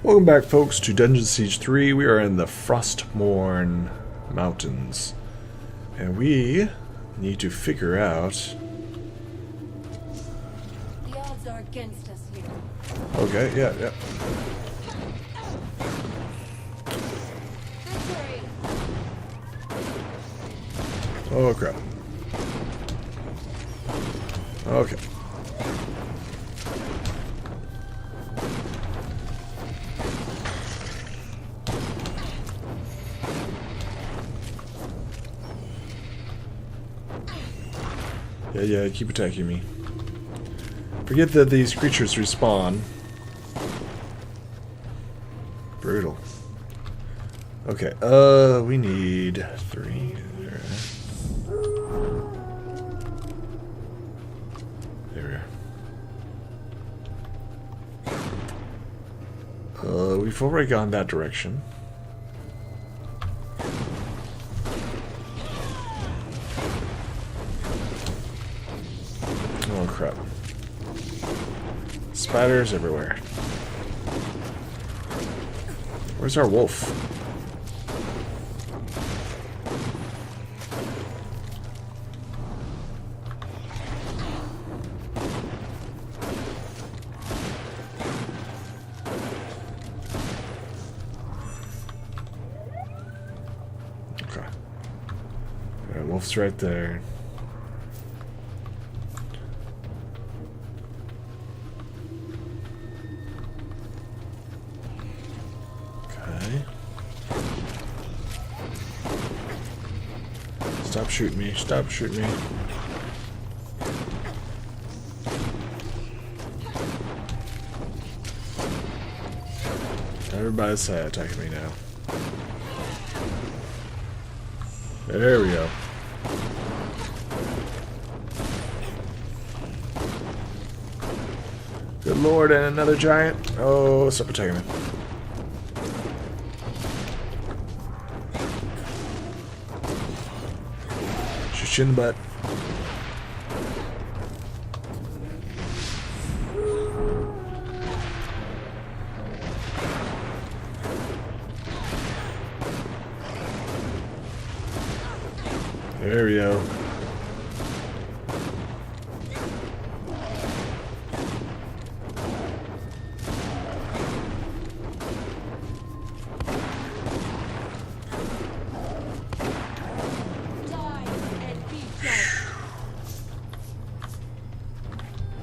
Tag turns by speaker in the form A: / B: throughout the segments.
A: Welcome back, folks, to Dungeon Siege 3. We are in the Frostspire Mountains. And we need to figure out...
B: The odds are against us here.
A: Okay, yeah.
B: Victory!
A: Oh, crap. Okay. Yeah, keep attacking me. Forget that these creatures respawn. Brutal. Okay, we need 3. There we are. We've already gone that direction. Oh crap. Spiders everywhere. Where's our wolf? Okay. Alright, wolf's right there. Stop shooting me. Stop shooting me. Everybody's attacking me now. There we go. Good lord, and another giant. Oh, stop attacking me. Shoot you in the butt. There we go.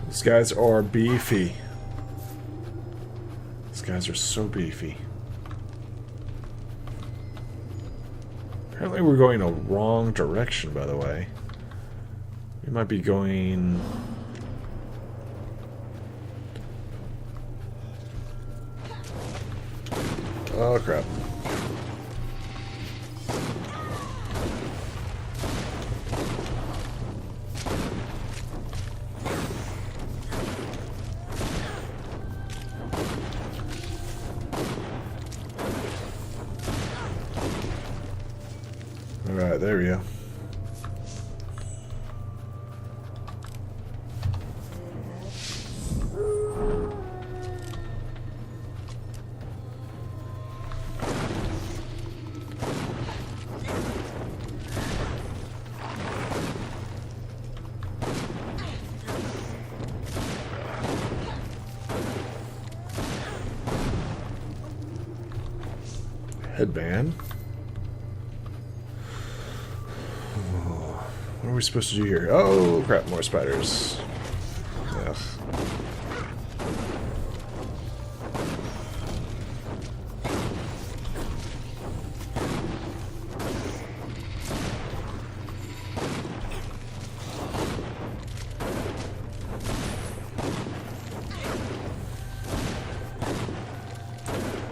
A: These guys are beefy. These guys are so beefy. Apparently we're going a wrong direction, by the way. We might be going... Oh, crap. Alright, there we go. Headband. What are we supposed to do here? Oh, crap, more spiders. Ugh.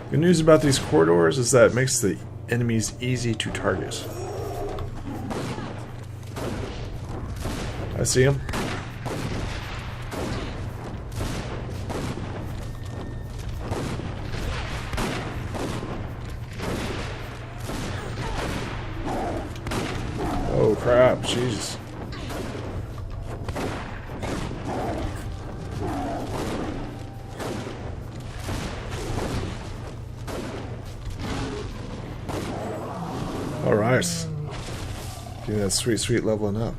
A: Good news about these corridors is that it makes the enemies easy to target. I see him. Oh crap, jeez. Alright. Getting that sweet, sweet leveling up.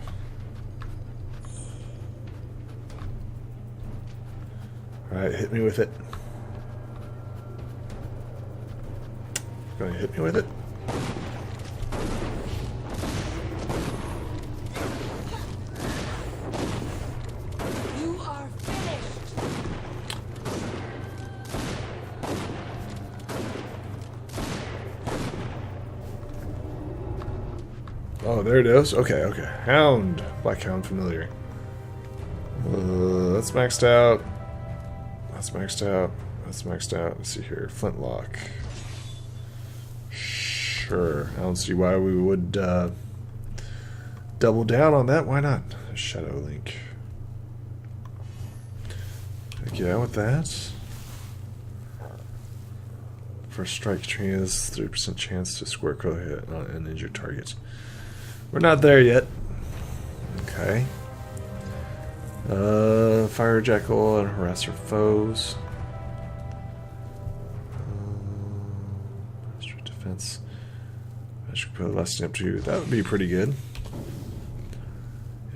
A: Alright, hit me with it. Gonna hit me with it?
B: You are finished.
A: Oh, there it is. Okay, okay. Hound. Black Hound familiar. That's maxed out. That's maxed out. That's maxed out. Let's see here. Flintlock. Sure. I don't see why we would double down on that. Why not? Shadow Link. Heck yeah, with that. First strike, Katrina has 3% chance to square kill hit on an injured target. We're not there yet. Okay. Fire Jackal and harass our foes. Street defense. I should put lasting up to. That would be pretty good.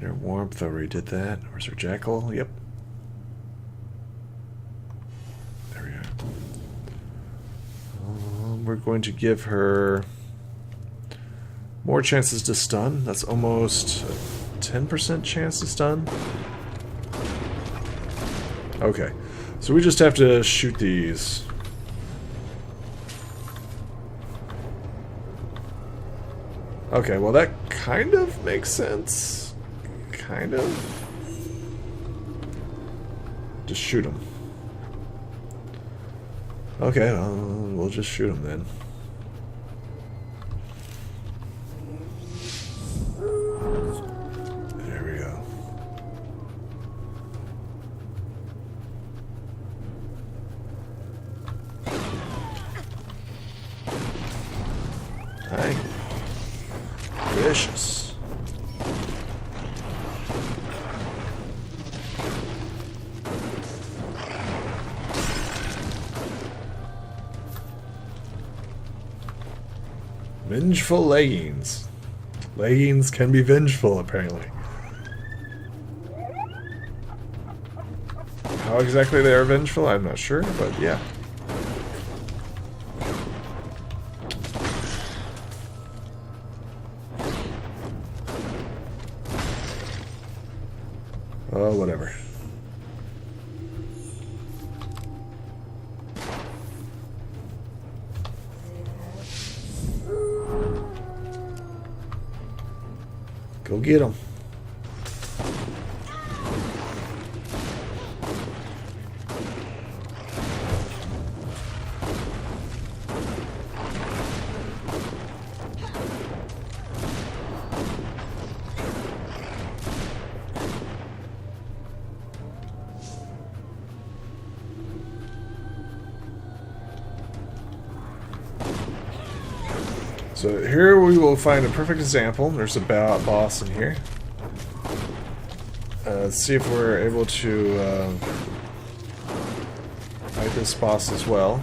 A: Inner warmth. I already did that. Where's our Jackal? Yep. There we go. We're going to give her more chances to stun. That's almost a 10% chance to stun. Okay, so we just have to shoot these. Okay, well that kind of makes sense. Kind of. Just shoot them. Okay, we'll just shoot them then. There we go. Dang. Vicious. Vengeful leggings. Leggings can be vengeful, apparently. How exactly they are vengeful, I'm not sure, but yeah. Oh, whatever. Go get him. So here we will find a perfect example. There's a boss in here. Let's see if we're able to fight this boss as well.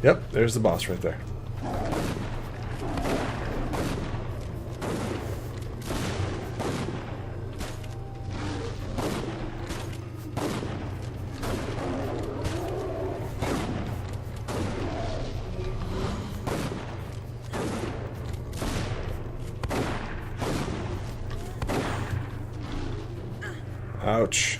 A: Yep, there's the boss right there. Ouch.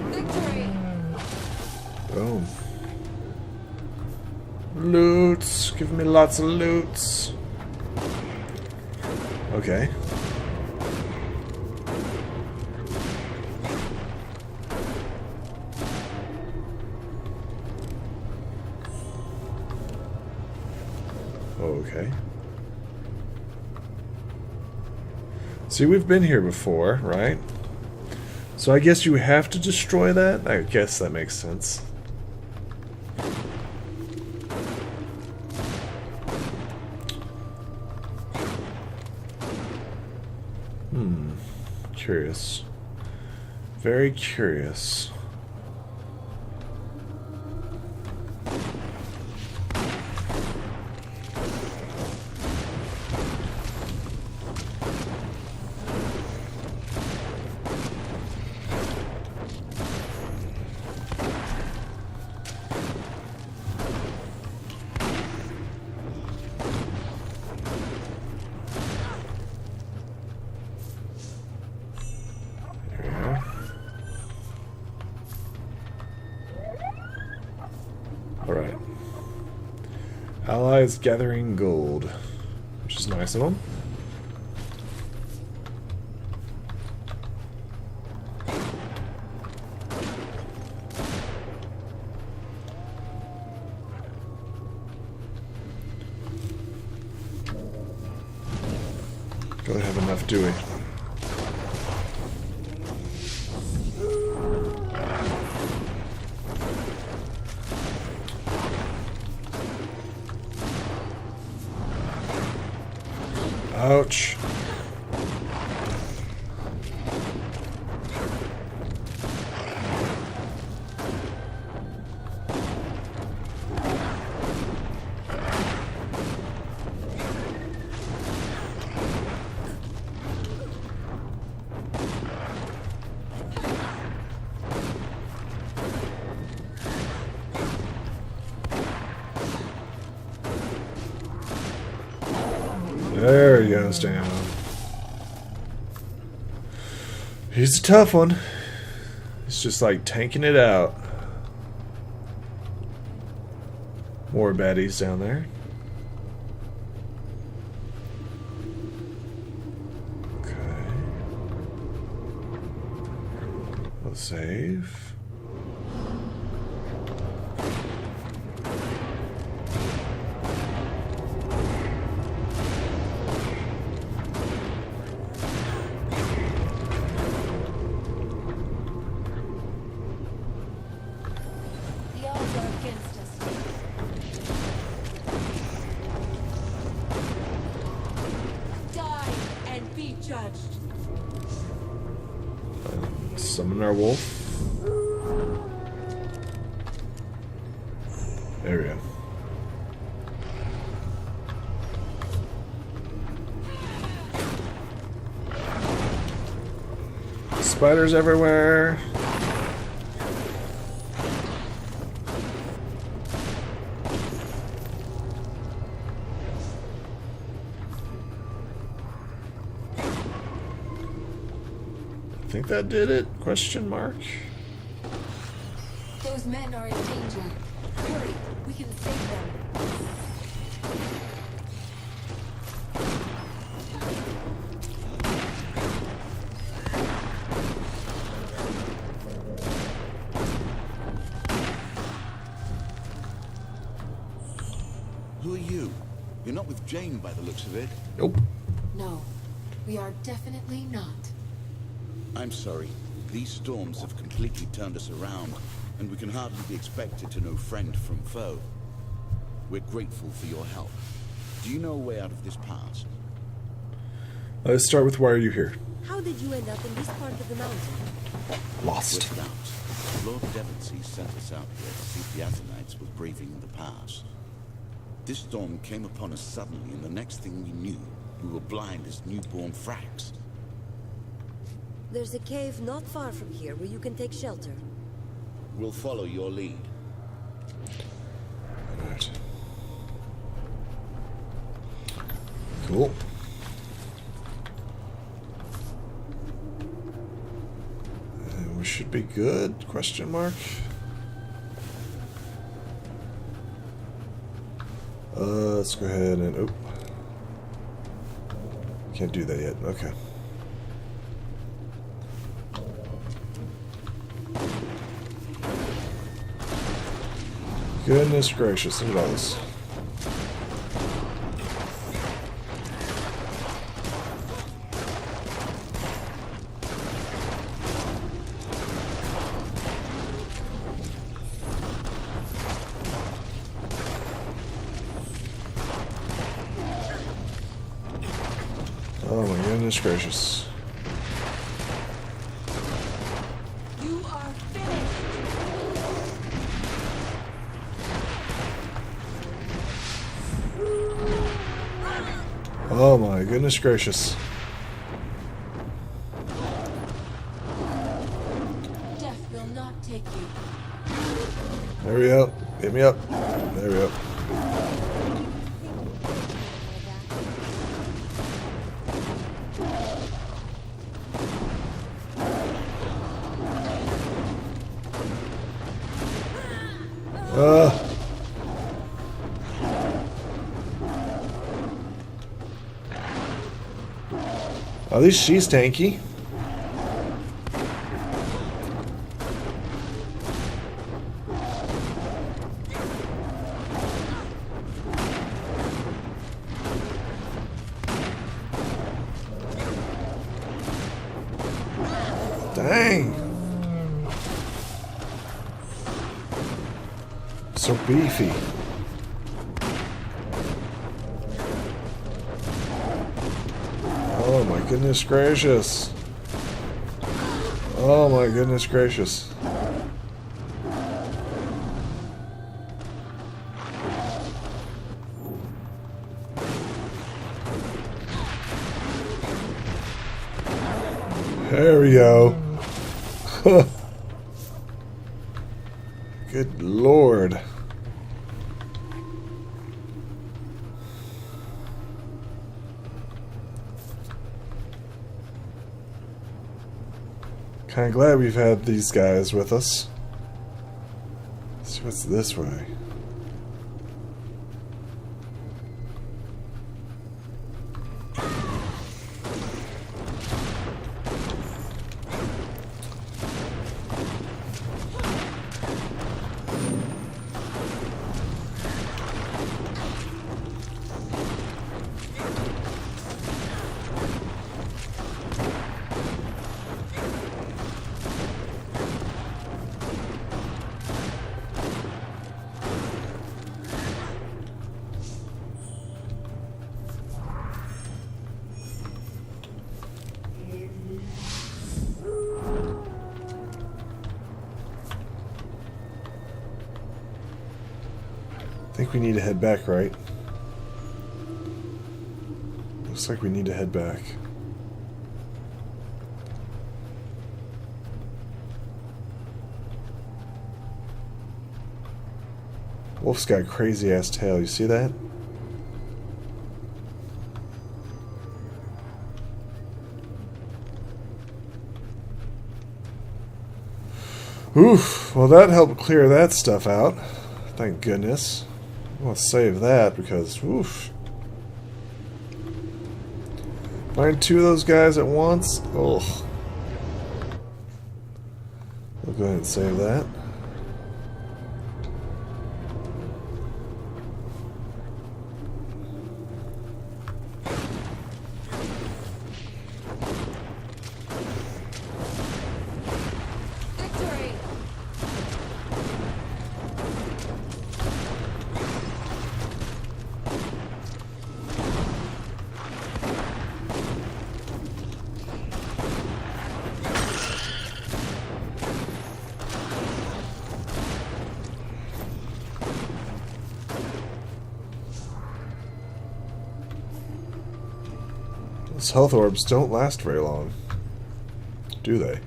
B: Victory.
A: Boom. Loots. Give me lots of loots. Okay. Okay. See, we've been here before, right? So I guess you have to destroy that? I guess that makes sense. curious. Very curious. Alright. Allies gathering gold, which is nice of them. Don't have enough, do we? Ouch. There he goes down. He's a tough one. He's just like tanking it out. More baddies down there. Okay. We'll save. Summon our wolf. There we go. Spiders everywhere. I think that did it? Question mark.
B: Those men are in danger. Hurry, we can save them.
C: Who are you? You're not with Jane by the looks of it.
A: Nope.
B: No, we are definitely not.
C: I'm sorry. These storms have completely turned us around, and we can hardly be expected to know friend from foe. We're grateful for your help. Do you know a way out of this pass?
A: Let's start with why are you here?
D: How did you end up in this part of the mountain?
A: Lost.
C: Without. Lord Devonsey sent us out here to see if the Azanites were braving the pass. This storm came upon us suddenly, and the next thing we knew, we were blind as newborn fracks.
D: There's a cave not far from here where you can take shelter.
C: We'll follow your lead.
A: Alright. Cool. We should be good? Question mark. Let's go ahead and... Oh. Can't do that yet. Okay. Goodness gracious, look at all this. Oh my goodness gracious. Oh my goodness gracious.
B: Death will not take you.
A: There we go. Hit me up. There we go. At least she's tanky. Dang. So beefy. Oh my goodness gracious. Oh my goodness gracious. There we go. Good Lord. Kind of glad we've had these guys with us. Let's see what's this way. I think we need to head back, right? Looks like we need to head back. Wolf's got a crazy ass tail, you see that? Oof, well that helped clear that stuff out. Thank goodness. I'm gonna save that because, oof. Find two of those guys at once? Ugh. We'll go ahead and save that.
B: Victory!
A: Those health orbs don't last very long, do they?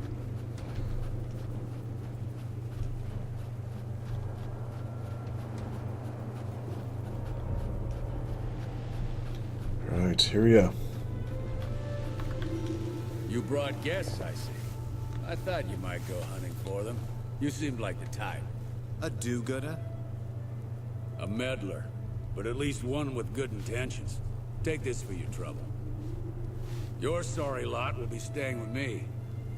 A: Right, here we go.
E: You brought guests, I see. I thought you might go hunting for them. You seemed like the type.
F: A do-gooder?
E: A meddler, but at least one with good intentions. Take this for your trouble. Your sorry lot will be staying with me.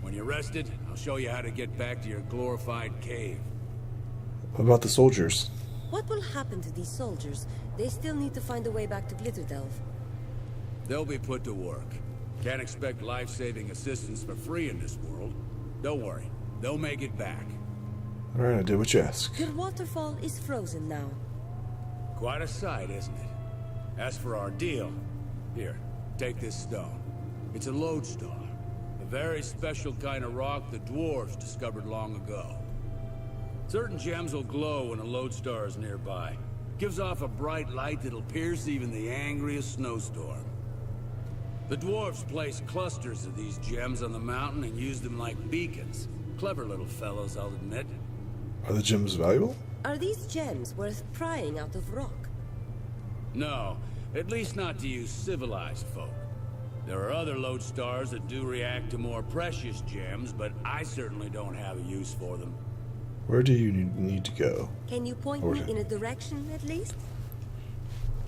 E: When you're rested, I'll show you how to get back to your glorified cave.
A: What about the soldiers?
D: What will happen to these soldiers? They still need to find a way back to Glitterdelve.
E: They'll be put to work. Can't expect life-saving assistance for free in this world. Don't worry, they'll make it back.
A: Alright, I did what you asked.
D: Your waterfall is frozen now.
E: Quite a sight, isn't it? As for our deal, here, take this stone. It's a lodestar, a very special kind of rock the dwarves discovered long ago. Certain gems will glow when a lodestar is nearby. Gives off a bright light that'll pierce even the angriest snowstorm. The dwarves placed clusters of these gems on the mountain and used them like beacons. Clever little fellows, I'll admit.
A: Are the gems valuable?
D: Are these gems worth prying out of rock?
E: No, at least not to you civilized folk. There are other lodestars that do react to more precious gems, but I certainly don't have a use for them.
A: Where do you need to go?
D: Can you point me in a direction, at least?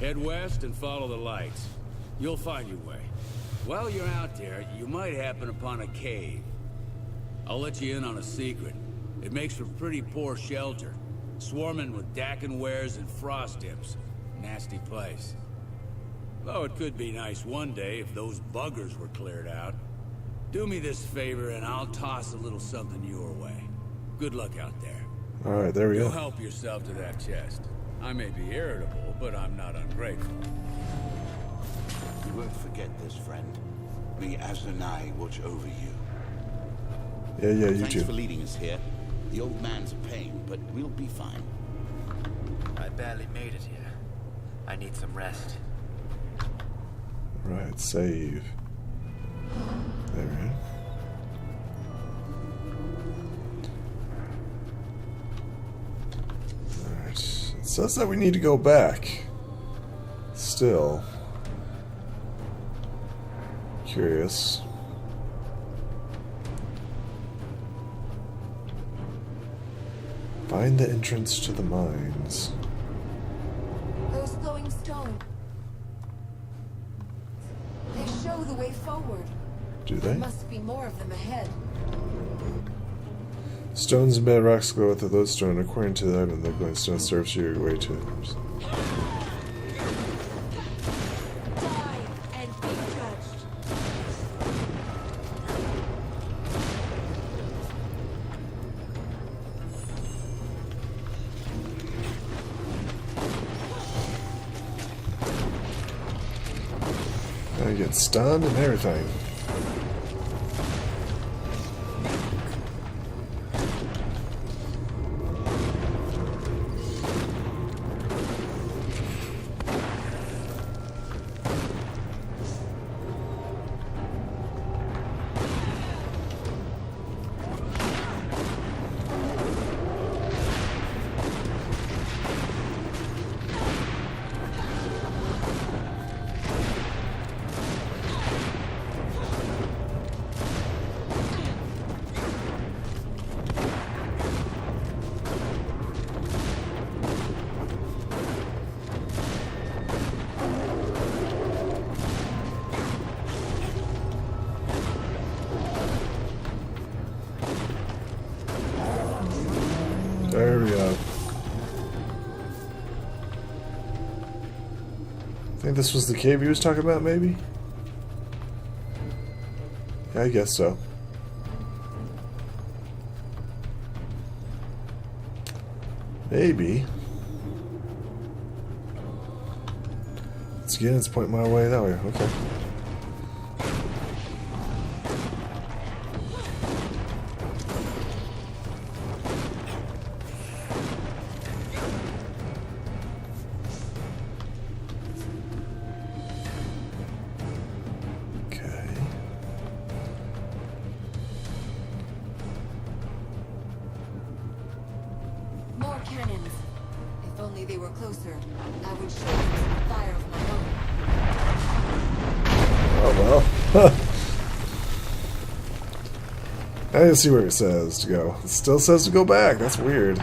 E: Head west and follow the lights. You'll find your way. While you're out there, you might happen upon a cave. I'll let you in on a secret. It makes for pretty poor shelter. Swarming with Dakenwares and frost imps. Nasty place. Though it could be nice one day if those buggers were cleared out. Do me this favor and I'll toss a little something your way. Good luck out there.
A: Alright, there we
E: You'll
A: go.
E: help yourself to that chest. I may be irritable, but I'm not ungrateful.
C: You won't forget this, friend. May Azunai watch over you.
A: Yeah, you
C: Thanks
A: too.
C: for leading us here. The old man's a pain, but we'll be fine.
F: I barely made it here. I need some rest.
A: Right, save. There we go. Alright. It says that we need to go back. Still. Curious. Find the entrance to the mines.
B: Those glowing stones. They show the way forward.
A: Do
B: There
A: they?
B: must be more of them ahead.
A: Stones and bedrocks glow with the lodestone. According to the item, the glowing stone serves you your way to.
B: Die and be judged.
A: I get stunned and everything. There we go. I think this was the cave he was talking about, maybe? Yeah, I guess so. Maybe. It's pointing my way that way. Okay. Okay.
B: More cannons. If only they were closer, I would show them some fire of my own.
A: Oh well. I didn't see where it says to go. It still says to go back. That's weird.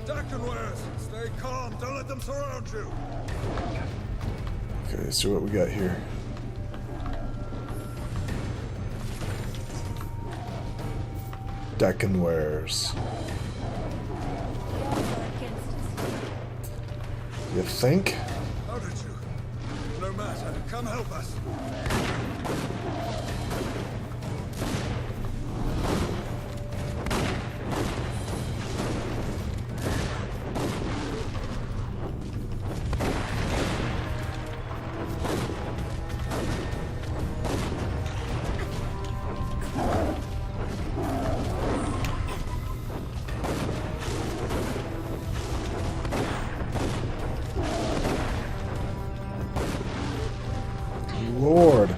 G: Dakenwares, stay calm. Don't let them surround you.
A: Okay, let's see what we got here. Dakenwares. You think?
G: How did you? No matter. Come help us.
A: Lord.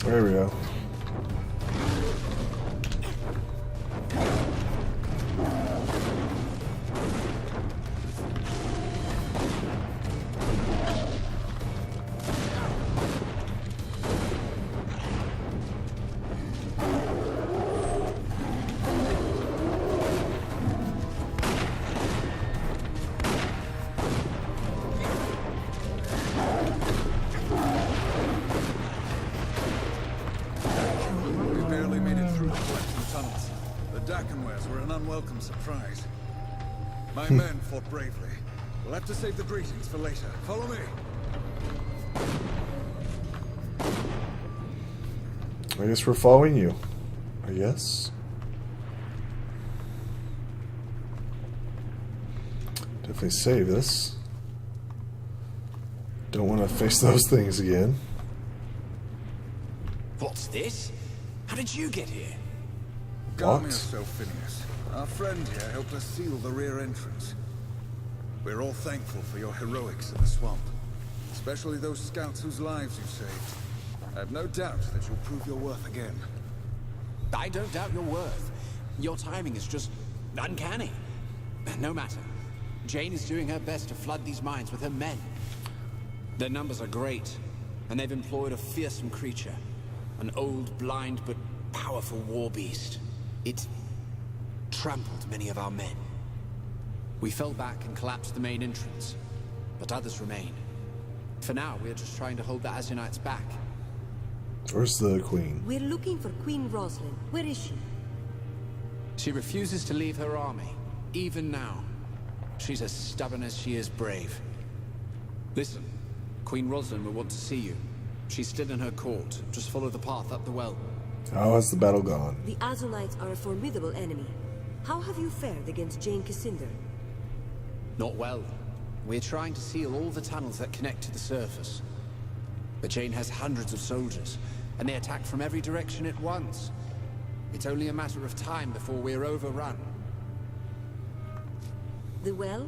A: There we go.
G: We barely made it through the collecting tunnels. The Dakenwares were an unwelcome surprise. My men fought bravely. We'll have to save the greetings for later. Follow me.
A: I guess we're following you. I guess. Definitely save this. Don't want to face those things again.
E: What's this? How did you get here?
G: Calm
A: What?
G: yourself, Phineas. Our friend here helped us seal the rear entrance. We're all thankful for your heroics in the swamp. Especially those scouts whose lives you saved. I have no doubt that you'll prove your worth again.
E: I don't doubt your worth. Your timing is just uncanny. No matter. Jane is doing her best to flood these mines with her men. Their numbers are great, and they've employed a fearsome creature. An old, blind, but powerful war beast. It trampled many of our men. We fell back and collapsed the main entrance, but others remain. For now, we're just trying to hold the Azunites back.
A: Where's the queen?
D: We're looking for Queen Rosalind. Where is she?
E: She refuses to leave her army, even now. She's as stubborn as she is brave. Listen, Queen Rosalind will want to see you. She's still in her court. Just follow the path up the well.
A: How has the battle gone?
D: The Azunites are a formidable enemy. How have you fared against Jane Cassinder?
E: Not well. We're trying to seal all the tunnels that connect to the surface. But Jane has hundreds of soldiers, and they attack from every direction at once. It's only a matter of time before we're overrun.
D: The well?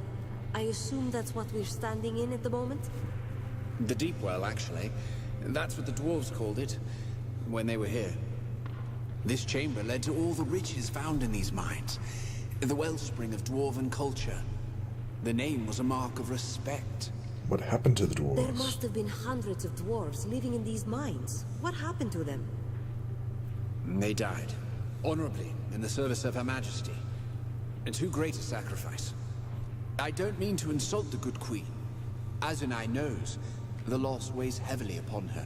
D: I assume that's what we're standing in at the moment?
E: The deep well, actually. That's what the dwarves called it, when they were here. This chamber led to all the riches found in these mines. The wellspring of dwarven culture. The name was a mark of respect.
A: What happened to the
D: There
A: dwarves?
D: must have been hundreds of dwarves living in these mines. What happened to them?
E: They died, honorably, in the service of Her Majesty. And too great a sacrifice. I don't mean to insult the good queen. Azunai knows the loss weighs heavily upon her.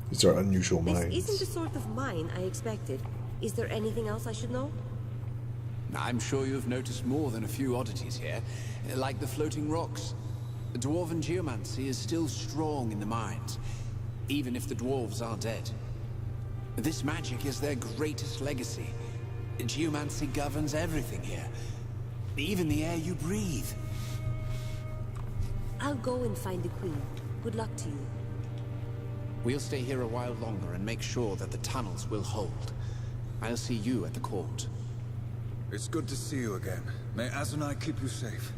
A: These are unusual
D: This
A: mines.
D: isn't the sort of mine I expected. Is there anything else I should know?
E: I'm sure you've noticed more than a few oddities here, like the floating rocks. Dwarven geomancy is still strong in the mines, even if the dwarves are dead. This magic is their greatest legacy. Geomancy governs everything here, even the air you breathe.
D: I'll go and find the queen. Good luck to you.
E: We'll stay here a while longer and make sure that the tunnels will hold. I'll see you at the court.
G: It's good to see you again. May Azunai keep you safe.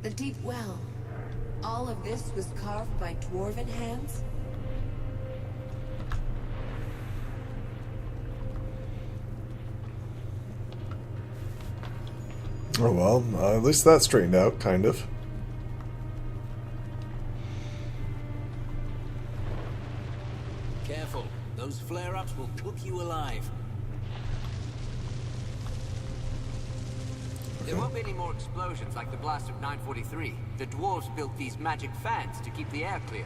B: The deep well. All of this was carved by dwarven hands?
A: Oh well, at least that straightened out, kind of.
H: Careful, those flare-ups will cook you alive. There won't be any more explosions like the blast of 943. The dwarves built these magic fans to keep the air clear.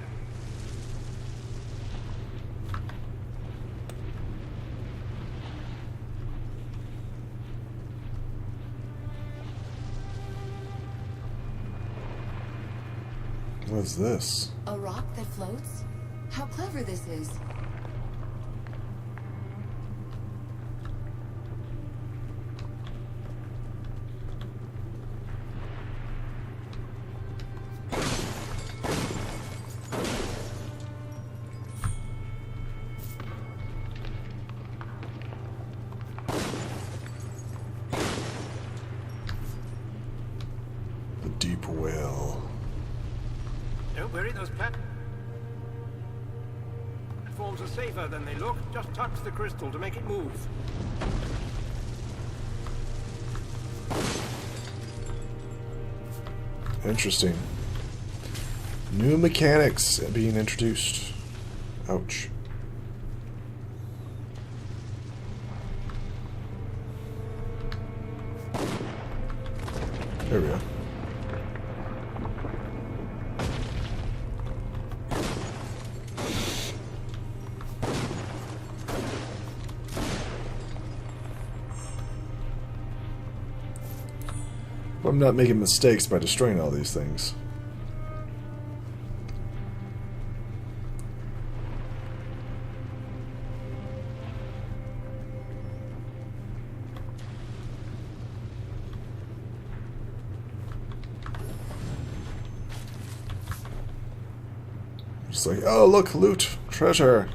A: What is this?
B: A rock that floats? How clever this is.
I: bury those platforms are safer than they look. Just touch the crystal to make it move.
A: Interesting. New mechanics being introduced. Ouch. There we go. I'm not making mistakes by destroying all these things. Just like, oh look, loot, treasure.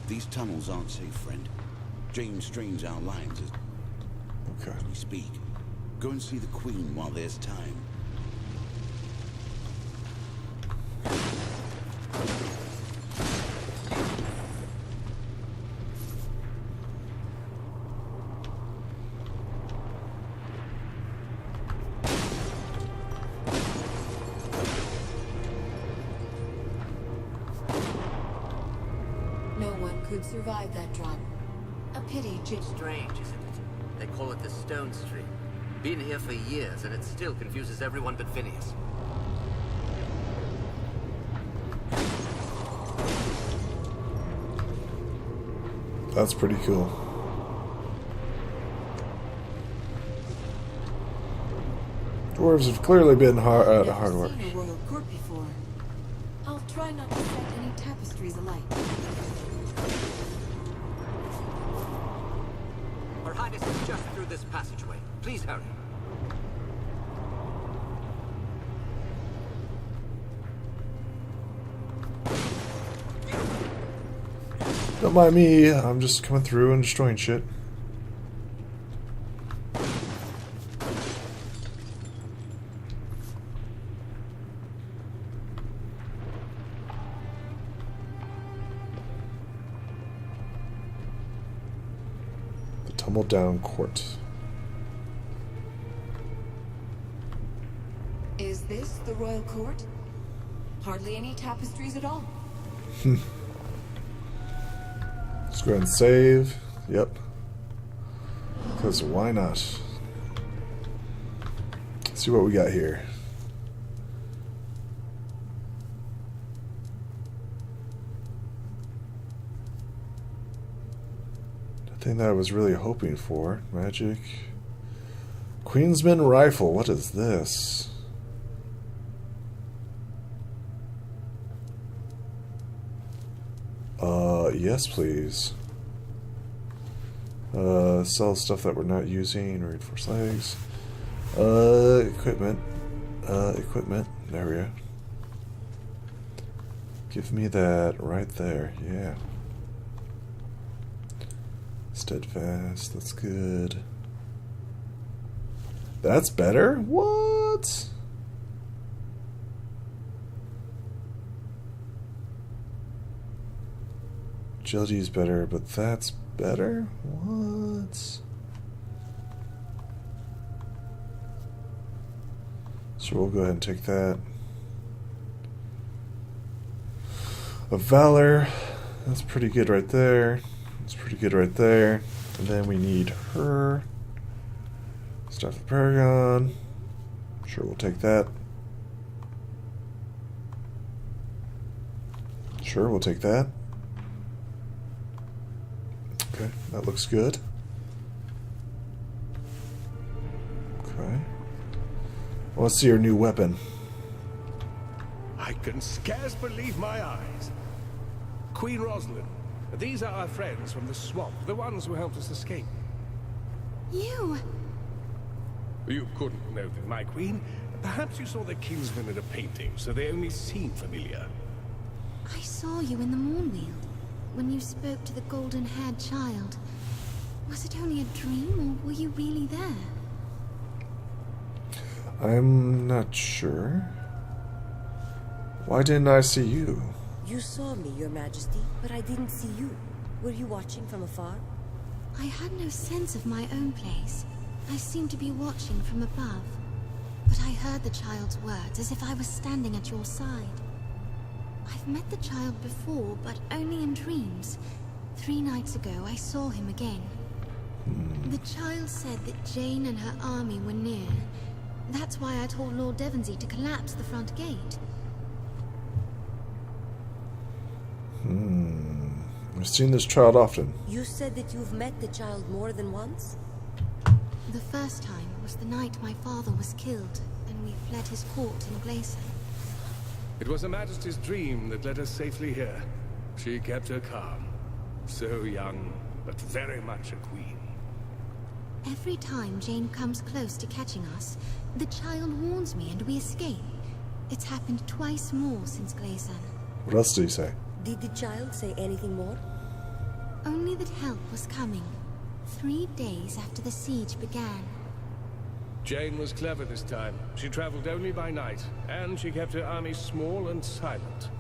C: These tunnels aren't safe, friend. James strains our lines as we speak. Go and see the Queen while there's time.
B: Could survive that drop. A pity, Jim.
H: Strange, isn't it? They call it the Stone Stream. Been here for years, and it still confuses everyone but Phineas.
A: That's pretty cool. Dwarves have clearly been hard work.
B: Never seen a royal court before. I'll try not to set any tapestries alight.
H: Her Highness is just through this passageway. Please hurry.
A: Don't mind me, I'm just coming through and destroying shit. Tumbledown Court.
B: Is this the royal court? Hardly any tapestries at all.
A: Let's go ahead and save. Yep. Because why not? Let's see what we got here. Thing that I was really hoping for. Magic. Queensman Rifle. What is this? Yes, please. Sell stuff that we're not using. Reinforced legs. Equipment. Equipment. There we go. Give me that right there. Yeah. Steadfast, that's good. That's better? What? Agility is better, but that's better? What? So we'll go ahead and take that. A Valor, that's pretty good right there. That's pretty good right there. And then we need her. Staff of Paragon. Sure, we'll take that. Sure, we'll take that. Okay, that looks good. Okay. I want to see her new weapon.
I: I can scarce believe my eyes. Queen Rosalind. These are our friends from the swamp, the ones who helped us escape.
B: You
I: couldn't know them, my queen. Perhaps you saw their kinsmen in a painting, so they only seem familiar.
J: I saw you in the Moonwheel, when you spoke to the golden-haired child. Was it only a dream, or were you really there?
A: I'm not sure. Why didn't I see you?
D: You saw me, Your Majesty, but I didn't see you. Were you watching from afar?
J: I had no sense of my own place. I seemed to be watching from above. But I heard the child's words as if I was standing at your side. I've met the child before, but only in dreams. 3 nights ago, I saw him again. The child said that Jane and her army were near. That's why I told Lord Devonsey to collapse the front gate.
A: I've seen this child often.
D: You said that you've met the child more than once?
J: The first time was the night my father was killed, and we fled his court in Glacier.
I: It was Her Majesty's dream that led us safely here. She kept her calm. So young, but very much a queen.
J: Every time Jane comes close to catching us, the child warns me and we escape. It's happened twice more since Glacier.
A: What else did he say?
D: Did the child say anything more?
J: Only that help was coming. 3 days after the siege began.
I: Jane was clever this time. She traveled only by night, and she kept her army small and silent.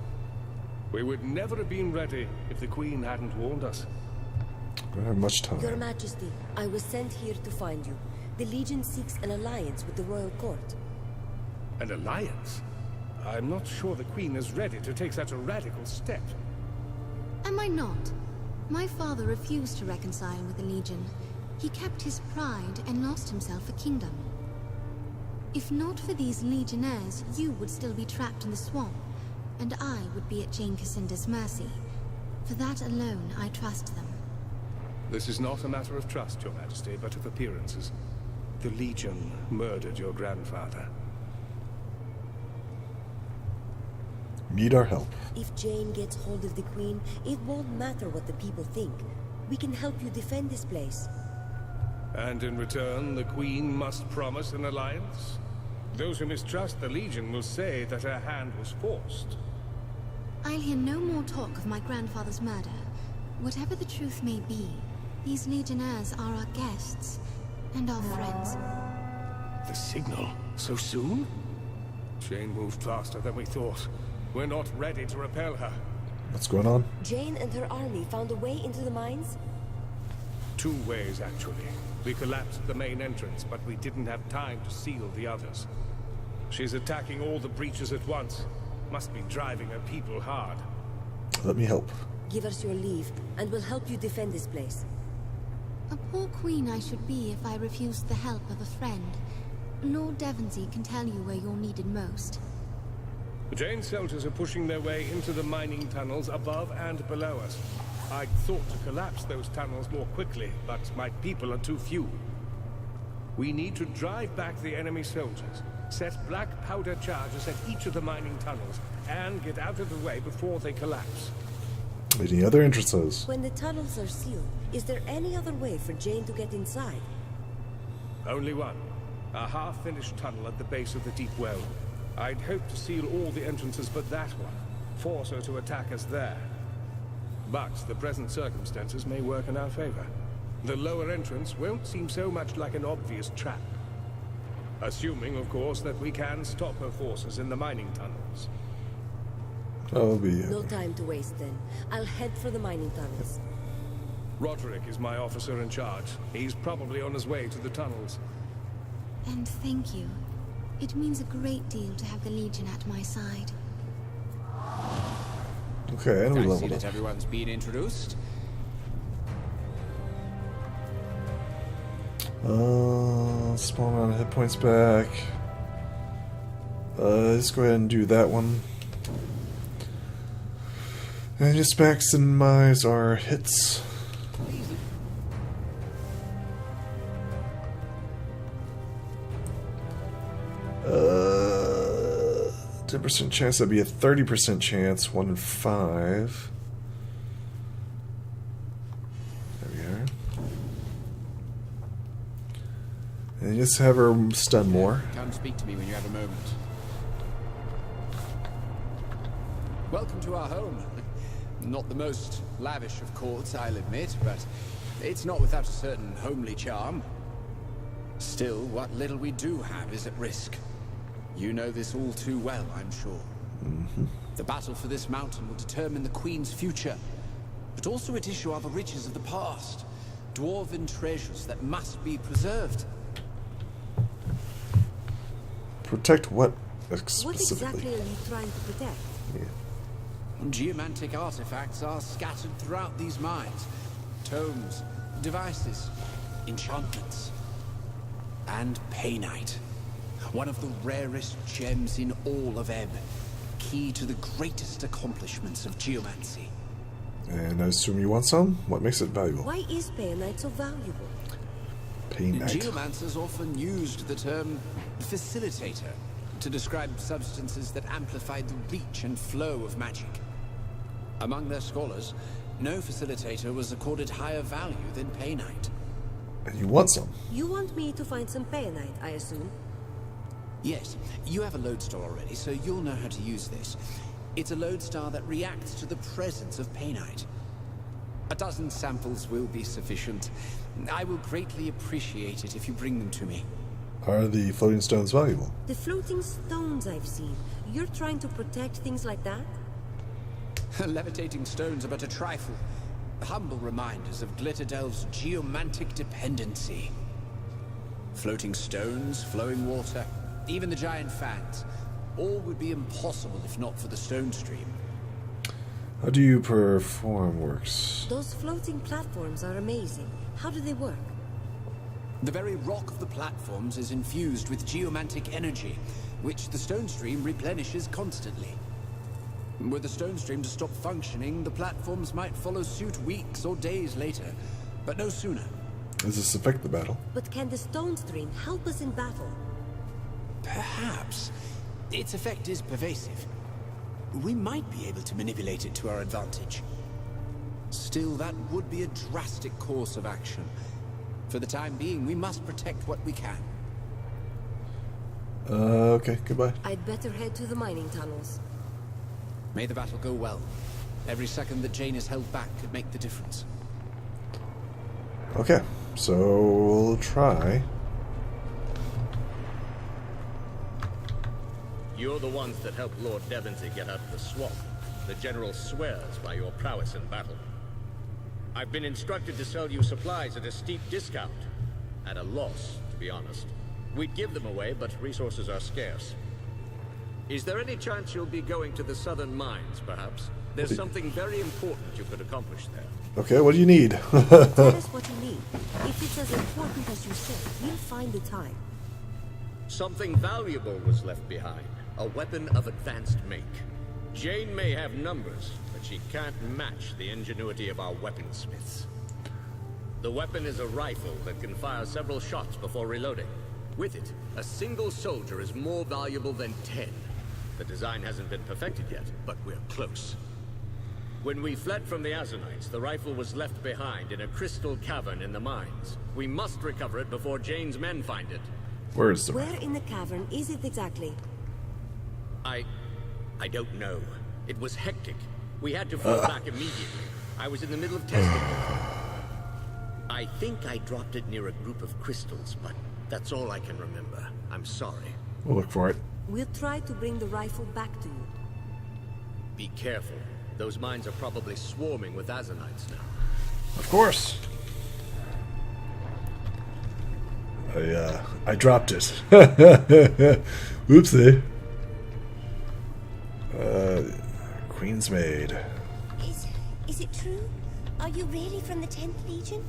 I: We would never have been ready if the Queen hadn't warned us.
A: I don't have much time.
D: Your Majesty, I was sent here to find you. The Legion seeks an alliance with the Royal Court.
I: An alliance? I'm not sure the Queen is ready to take such a radical step.
J: Am I not? My father refused to reconcile with the Legion. He kept his pride and lost himself a kingdom. If not for these Legionnaires, you would still be trapped in the swamp, and I would be at Jane Cassinda's mercy. For that alone, I trust them.
I: This is not a matter of trust, Your Majesty, but of appearances. The Legion murdered your grandfather.
A: Need our help.
D: If Jane gets hold of the Queen, it won't matter what the people think. We can help you defend this place.
I: And in return, the Queen must promise an alliance? Those who mistrust the Legion will say that her hand was forced.
J: I'll hear no more talk of my grandfather's murder. Whatever the truth may be, these Legionnaires are our guests, and our friends.
I: The signal? So soon? Jane moved faster than we thought. We're not ready to repel her.
A: What's going on?
D: Jane and her army found a way into the mines?
I: 2 ways, actually. We collapsed the main entrance, but we didn't have time to seal the others. She's attacking all the breaches at once. Must be driving her people hard.
A: Let me help.
D: Give us your leave, and we'll help you defend this place.
J: A poor queen I should be if I refused the help of a friend. Lord Devonsey can tell you where you're needed most.
I: Jane's soldiers are pushing their way into the mining tunnels above and below us. I'd thought to collapse those tunnels more quickly, but my people are too few. We need to drive back the enemy soldiers, set black powder charges at each of the mining tunnels, and get out of the way before they collapse.
A: Any other entrances?
D: When the tunnels are sealed, is there any other way for Jane to get inside?
I: Only one. A half-finished tunnel at the base of the deep well. I'd hoped to seal all the entrances but that one. Force her to attack us there. But the present circumstances may work in our favor. The lower entrance won't seem so much like an obvious trap. Assuming, of course, that we can stop her forces in the mining tunnels.
A: That'll be
D: No time to waste then. I'll head for the mining tunnels.
I: Roderick is my officer in charge. He's probably on his way to the tunnels.
J: And thank you. It means a great deal to have the Legion at my side.
A: Okay, and we
K: I see
A: leveled
K: that
A: up.
K: everyone's been introduced.
A: Spawn on hit points back. Let's go ahead and do that one. And just maximize our hits. 10% chance, that'd be a 30% chance, 1 in 5. There we are. And just have her stun more.
K: Come speak to me when you have a moment. Welcome to our home. Not the most lavish of courts, I'll admit, but it's not without a certain homely charm. Still, what little we do have is at risk. You know this all too well, I'm sure. The battle for this mountain will determine the Queen's future, but also at issue are the riches of the past, dwarven treasures that must be preserved.
A: Protect what
D: What
A: specifically?
D: exactly are you trying to protect?
K: Geomantic artifacts are scattered throughout these mines. Tomes, devices, enchantments. And painite. One of the rarest gems in all of Ebb. Key to the greatest accomplishments of geomancy.
A: And I assume you want some? What makes it valuable?
D: Why is painite so valuable?
A: Painite.
K: Geomancers often used the term facilitator to describe substances that amplify the reach and flow of magic. Among their scholars, no facilitator was accorded higher value than painite.
A: And you want some?
D: You want me to find some painite, I assume?
K: Yes, you have a lodestar already, so you'll know how to use this. It's a lodestar that reacts to the presence of painite. 12 samples will be sufficient. I will greatly appreciate it if you bring them to me.
A: Are the floating stones valuable?
D: The floating stones I've seen. You're trying to protect things like that?
K: Levitating stones are but a trifle. Humble reminders of Glitterdelve's geomantic dependency. Floating stones, flowing water, even the giant fans. All would be impossible if not for the stone stream.
A: How do you perform works?
D: Those floating platforms are amazing. How do they work?
K: The very rock of the platforms is infused with geomantic energy, which the stone stream replenishes constantly. Were the stone stream to stop functioning, the platforms might follow suit weeks or days later, but no sooner.
A: Does this affect the battle?
D: But can the stone stream help us in battle?
K: Perhaps. Its effect is pervasive. We might be able to manipulate it to our advantage. Still, that would be a drastic course of action. For the time being, we must protect what we can.
A: Okay, goodbye.
D: I'd better head to the mining tunnels.
K: May the battle go well. Every second that Jane is held back could make the difference.
A: Okay, so we'll try.
L: You're the ones that helped Lord Devonsey get out of the swamp. The General swears by your prowess in battle. I've been instructed to sell you supplies at a steep discount. At a loss, to be honest. We'd give them away, but resources are scarce. Is there any chance you'll be going to the southern mines, perhaps? There's something very important you could accomplish there.
A: Okay, what do you need?
D: Tell us what you need. If it's as important as you say, we'll find the time.
L: Something valuable was left behind. A weapon of advanced make. Jane may have numbers, but she can't match the ingenuity of our weaponsmiths. The weapon is a rifle that can fire several shots before reloading. With it, a single soldier is more valuable than 10. The design hasn't been perfected yet, but we're close. When we fled from the Azanites, the rifle was left behind in a crystal cavern in the mines. We must recover it before Jane's men find it.
A: Where is the
D: Where in the cavern is it exactly?
L: I don't know. It was hectic. We had to fall back immediately. I was in the middle of testing it. I think I dropped it near a group of crystals, but that's all I can remember. I'm sorry.
A: We'll look for it.
D: We'll try to bring the rifle back to you.
L: Be careful. Those mines are probably swarming with Azanites now.
A: Of course. I dropped it. Oopsie. Queen's Maid.
M: Is it true? Are you really from the 10th Legion?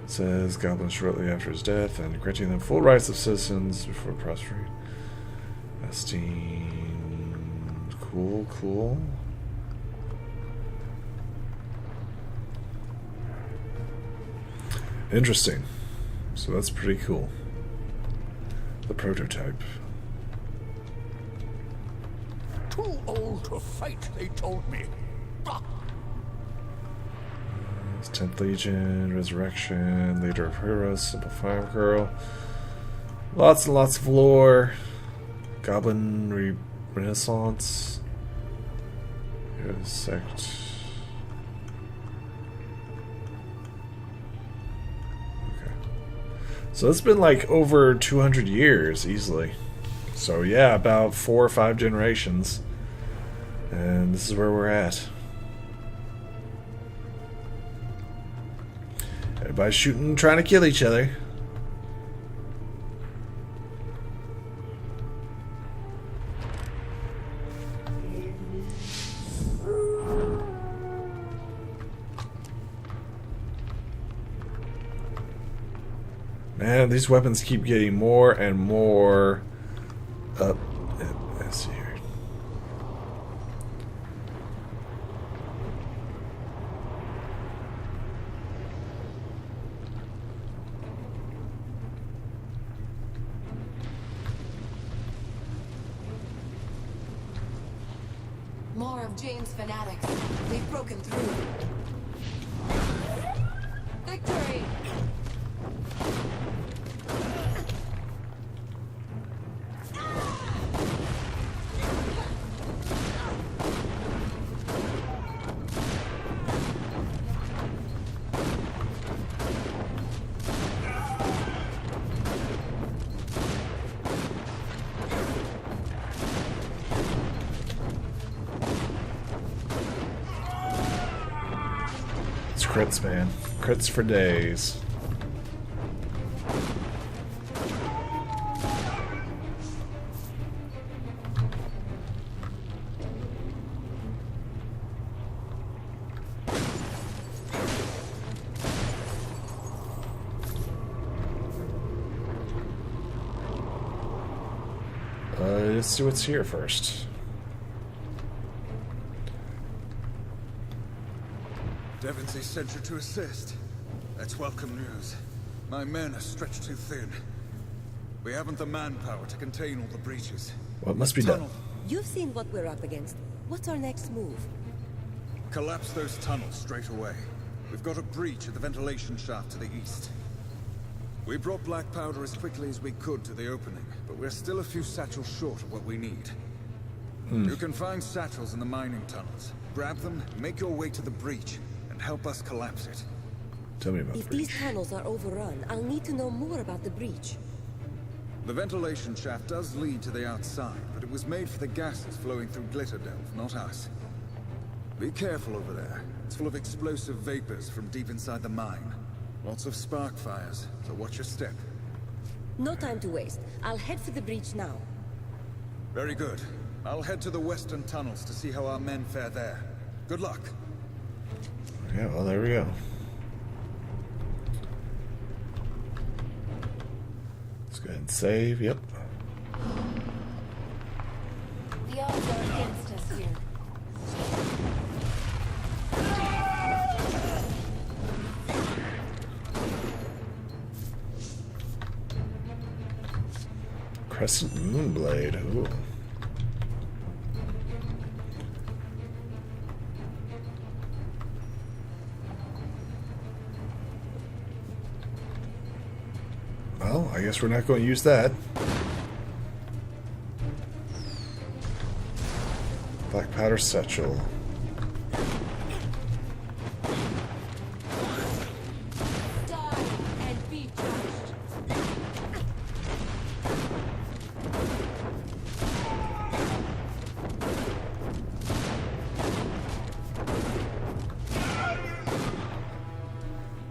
A: It says goblins shortly after his death and granting them full rights of citizens before prostrate. Esteem. Cool. Interesting. So that's pretty cool. The prototype.
N: Too old to fight, they told me. Bah!
A: 10th Legion, Resurrection, Leader of Heroes, Simple Farm Girl. Lots and lots of lore. Goblin Renaissance. Sect. Okay. So it's been like over 200 years easily. So yeah, about 4 or 5 generations. And this is where we're at. Everybody's shooting, trying to kill each other. Man, these weapons keep getting more and more up. Let's see here.
B: More of Jane's fanatics. They've broken through. Victory!
A: Crits, man. Crits for days. Let's see what's here first.
G: Devonsey sent you to assist. That's welcome news. My men are stretched too thin. We haven't the manpower to contain all the breaches.
A: What must be done?
D: You've seen what we're up against. What's our next move?
G: Collapse those tunnels straight away. We've got a breach at the ventilation shaft to the east. We brought black powder as quickly as we could to the opening, but we're still a few satchels short of what we need. You can find satchels in the mining tunnels. Grab them, make your way to the breach, and help us collapse it.
A: Tell me about
D: If these tunnels are overrun, I'll need to know more about the breach.
G: The ventilation shaft does lead to the outside, but it was made for the gases flowing through Glitterdelve, not us. Be careful over there. It's full of explosive vapors from deep inside the mine. Lots of spark fires, so watch your step.
D: No time to waste. I'll head for the breach now.
G: Very good. I'll head to the western tunnels to see how our men fare there. Good luck.
A: Yeah, well, there we go. Let's go ahead and save. Yep.
B: The odds are against us here.
A: Crescent Moonblade. Ooh. Well, I guess we're not going to use that. Black powder satchel.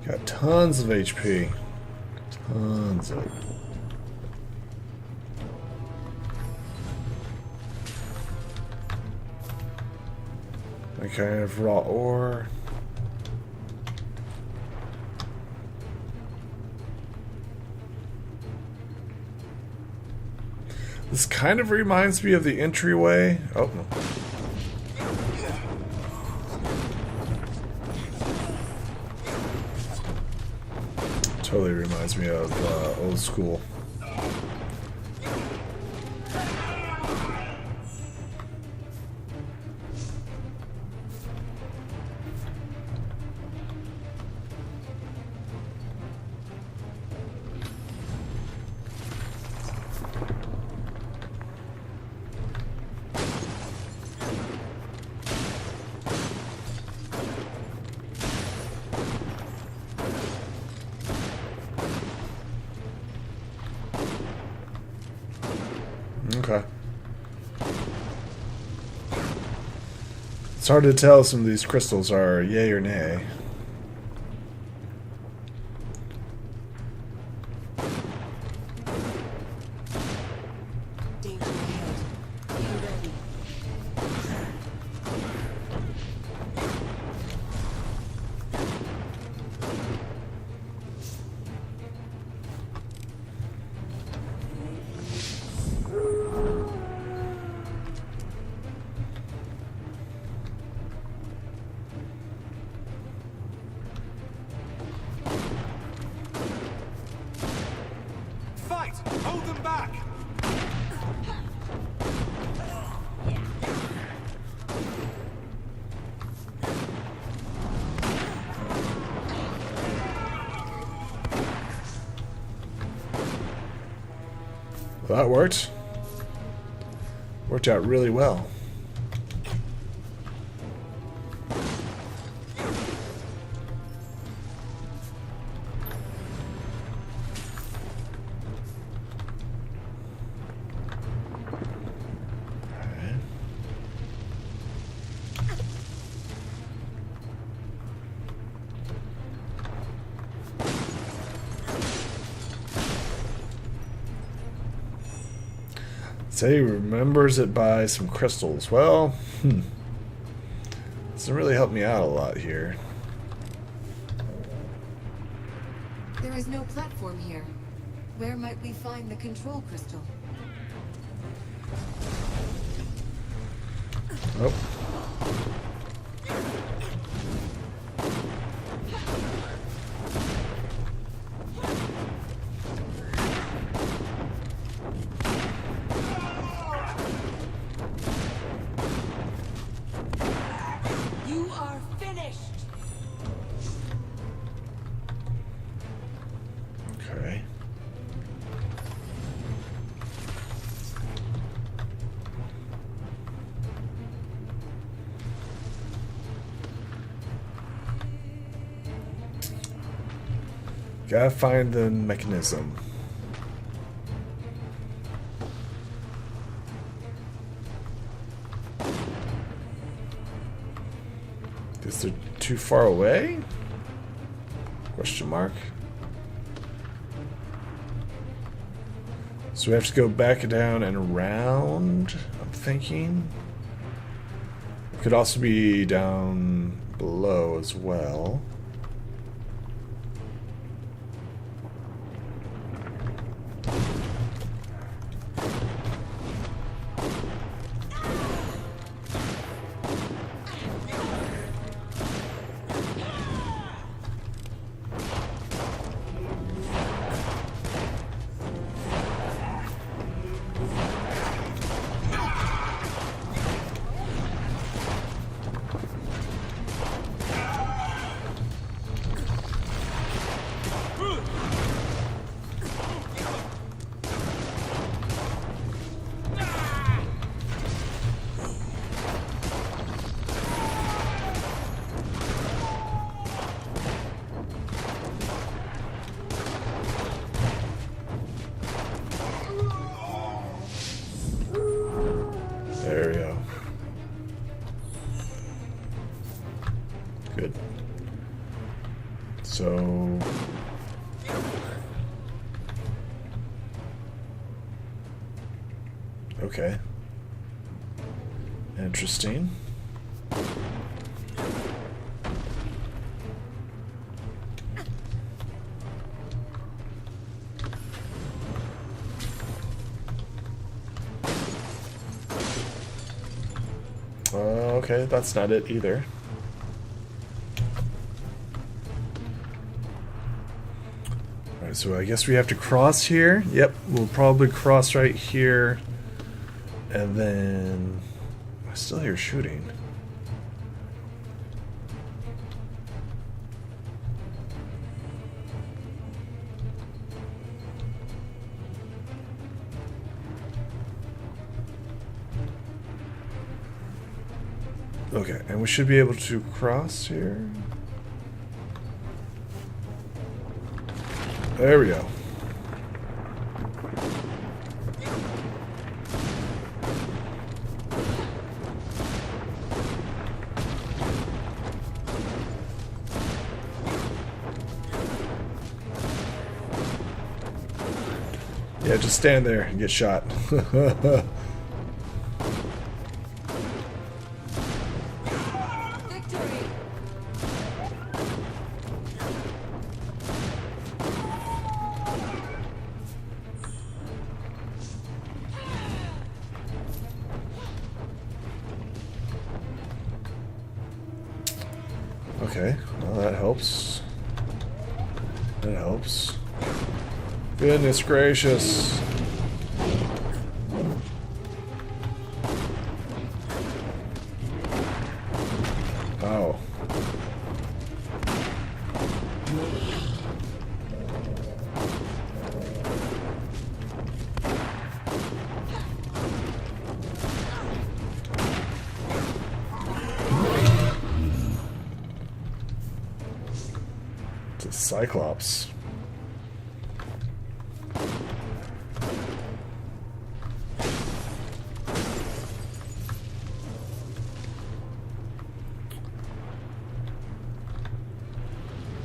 A: Got tons of HP. Tons of it. Okay, I have raw ore. This kind of reminds me of the entryway. Oh, no. Totally reminds me of old school. Okay. It's hard to tell if some of these crystals are yay or nay.
B: Danger ahead. Be ready.
O: Fight! Hold them back!
A: Well, that worked. Worked out really well. Okay. Say he remembers it by some crystals. Well, doesn't really help me out a lot here.
B: There is no platform here. Where might we find the control crystal?
A: Oh.
B: You are finished!
A: Okay. Gotta find the mechanism. Is it too far away? Question mark. So we have to go back down and around, I'm thinking. It could also be down below as well. There we go. Good. So... okay. Interesting. Okay, that's not it either. Alright, so I guess we have to cross here. Yep, we'll probably cross right here. And then... I still hear shooting. Okay, and we should be able to cross here. There we go. Yeah, just stand there and get shot. Okay, well that helps. That helps. Goodness gracious. Oh. It's a Cyclops.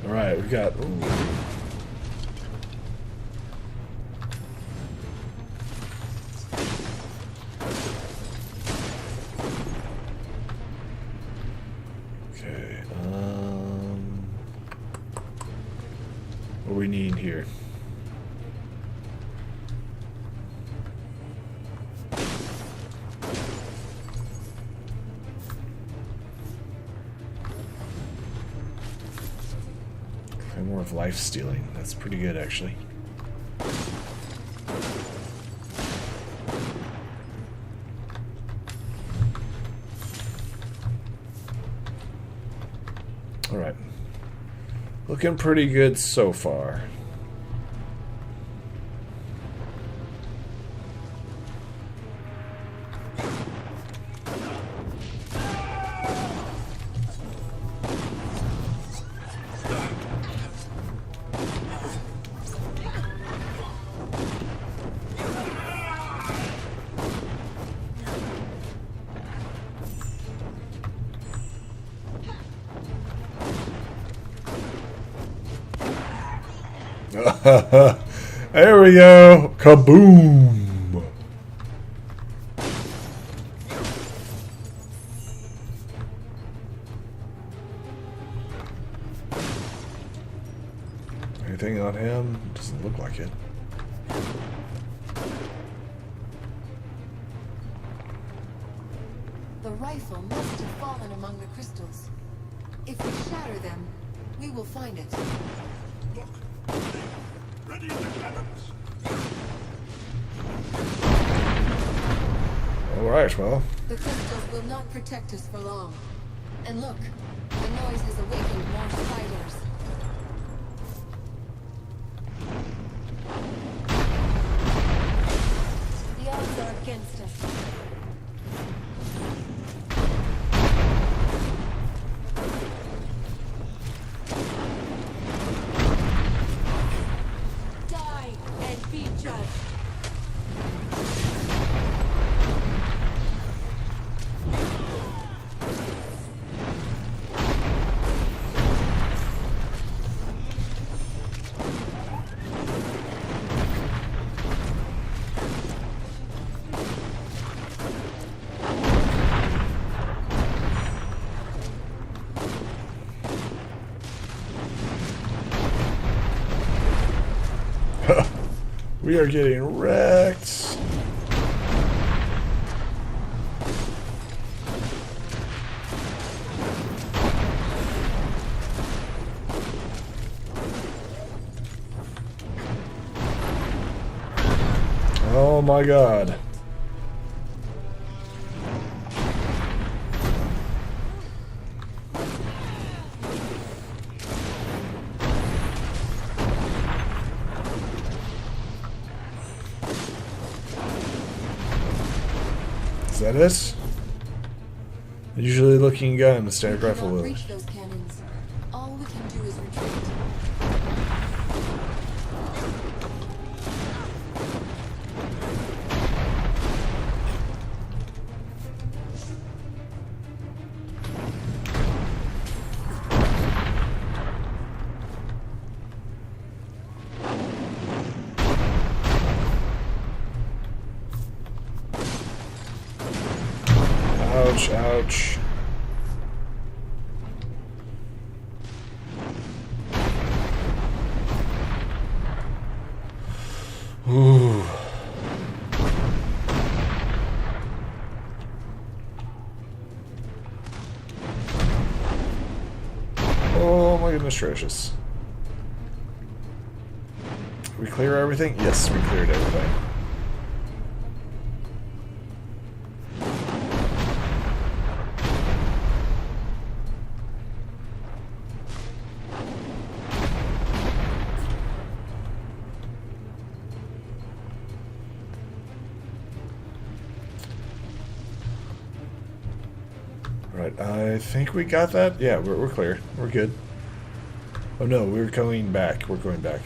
A: Alright, we've got... Ooh. Okay, what do we need here? More of life stealing. That's pretty good, actually. All right. Looking pretty good so far. There we go. Kaboom. Anything on him? Doesn't look like it.
B: The rifle must have fallen among the crystals. If we shatter them, we will find it.
N: Look. Ready the cannons.
A: Alright, well.
B: The crystals will not protect us for long. And look, the noise has awakened more spiders. The odds are against us. Die and be judged.
A: We are getting wrecked. Oh my god. Is that it? Usually looking gun, standard rifle will.
B: Reach those cannons. All we can do is retreat.
A: Ouch, ouch. Ooh. Oh my goodness gracious. We clear everything? Yes, we cleared everything. Right, I think we got that. Yeah, we're clear. We're good. Oh no, we're going back. We're going back.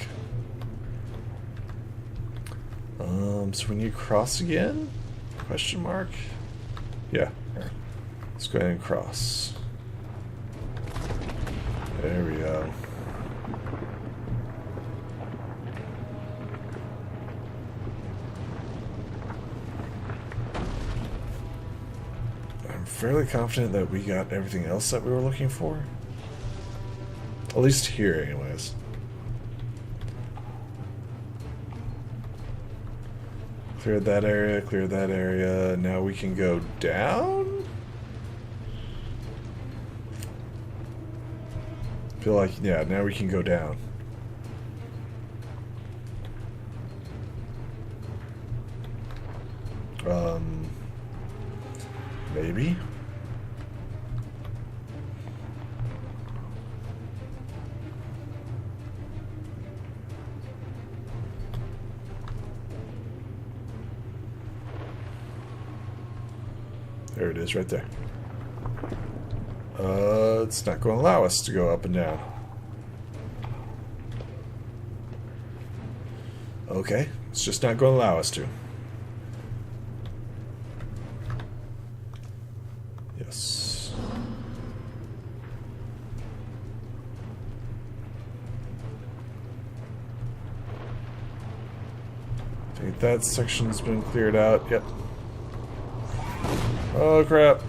A: So we need to cross again? Question mark? Yeah. Let's go ahead and cross. There we go. I'm fairly confident that we got everything else that we were looking for. At least here, anyways. Cleared that area, cleared that area. Now we can go down? I feel like, yeah, now we can go down. Maybe? There it is, right there. It's not going to allow us to go up and down. Okay, it's just not going to allow us to. Yes. I think that section's been cleared out. Yep. Oh crap.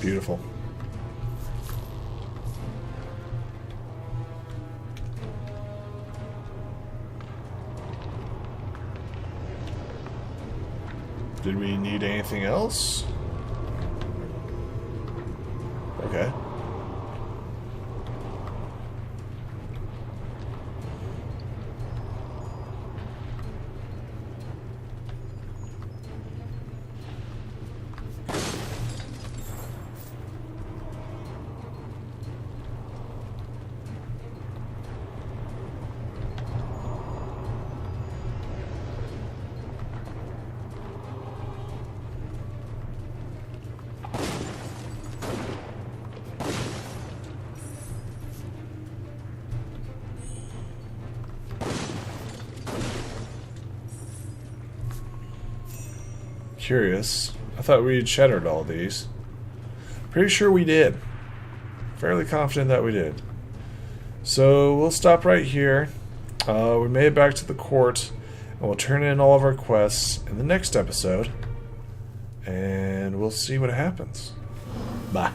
A: Beautiful. Did we need anything else? Okay. Curious. I thought we had shattered all these. Pretty sure we did. Fairly confident that we did. So we'll stop right here. We made it back to the court, and we'll turn in all of our quests in the next episode, and we'll see what happens. Bye.